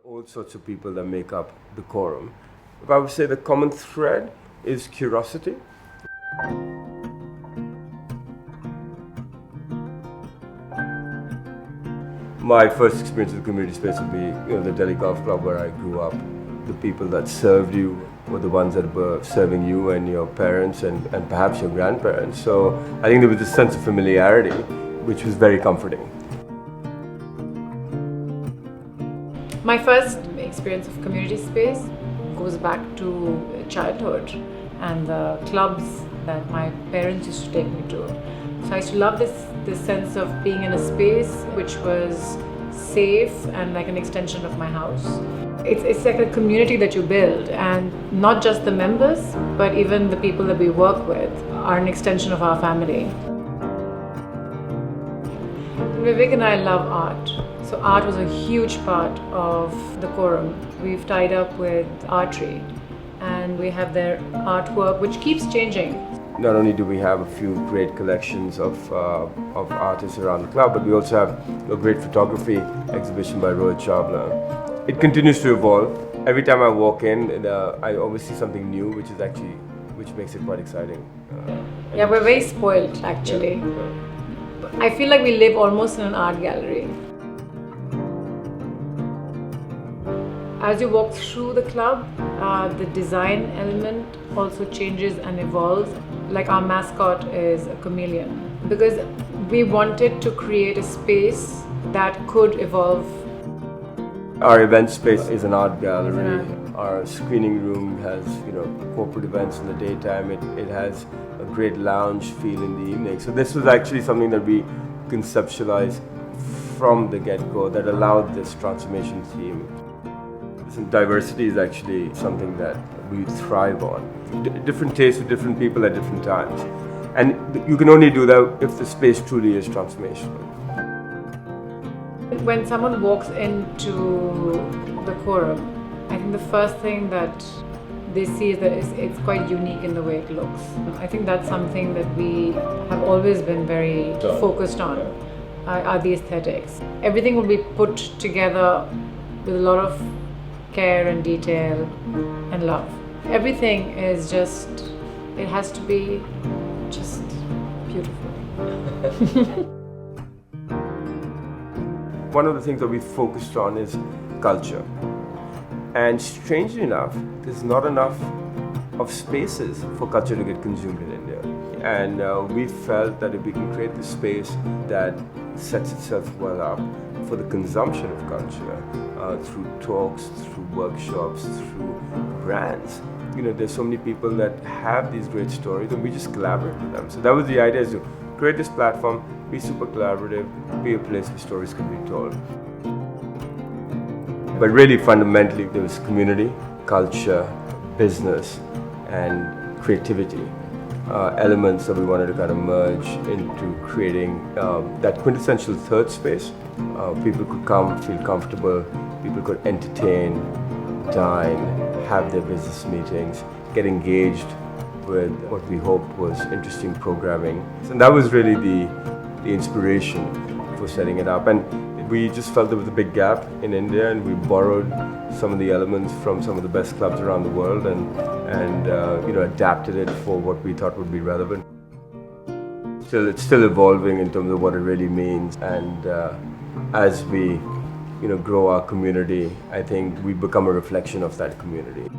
All sorts of people that make up the quorum. If I would say the common thread is curiosity. My first experience with the community space would be, the Delhi Golf Club where I grew up. The people that served you were the ones that were serving you and your parents and perhaps your grandparents. So I think there was this sense of familiarity, which was very comforting. My first experience of community space goes back to childhood and the clubs that my parents used to take me to. So I used to love this sense of being in a space which was safe and like an extension of my house. It's like a community that you build, and not just the members, but even the people that we work with are an extension of our family. Vivek and I love art. So art was a huge part of the quorum. We've tied up with Artery and we have their artwork which keeps changing. Not only do we have a few great collections of artists around the club, but we also have a great photography exhibition by Rohit Chawla. It continues to evolve. Every time I walk in, I always see something new, which makes it quite exciting. Yeah, we're very spoiled actually. Yeah. I feel like we live almost in an art gallery. As you walk through the club, the design element also changes and evolves. Like our mascot is a chameleon, because we wanted to create a space that could evolve. Our event space is an art gallery. Our screening room has, corporate events in the daytime. It has a great lounge feel in the evening. So this was actually something that we conceptualized from the get-go that allowed this transformation theme. Diversity is actually something that we thrive on. Different tastes for different people at different times. And you can only do that if the space truly is transformational. When someone walks into the quorum, I think the first thing that they see is that it's quite unique in the way it looks. I think that's something that we have always been very focused on, are the aesthetics. Everything will be put together with a lot of care and detail and love. Everything is it has to be just beautiful. One of the things that we focused on is culture. And strangely enough, there's not enough of spaces for culture to get consumed in India. And we felt that if we can create this space that sets itself well up for the consumption of culture, through talks, through workshops, through brands. There's so many people that have these great stories and we just collaborate with them. So that was the idea, is to create this platform, be super collaborative, be a place where stories can be told. But really fundamentally there was community, culture, business and creativity. Elements that we wanted to kind of merge into creating that quintessential third space. People could come, feel comfortable, people could entertain, dine, have their business meetings, get engaged with what we hoped was interesting programming. And that was really the inspiration for setting it up. And we just felt there was a big gap in India, and we borrowed some of the elements from some of the best clubs around the world and adapted it for what we thought would be relevant. It's still evolving in terms of what it really means, and as we grow our community, I think we become a reflection of that community.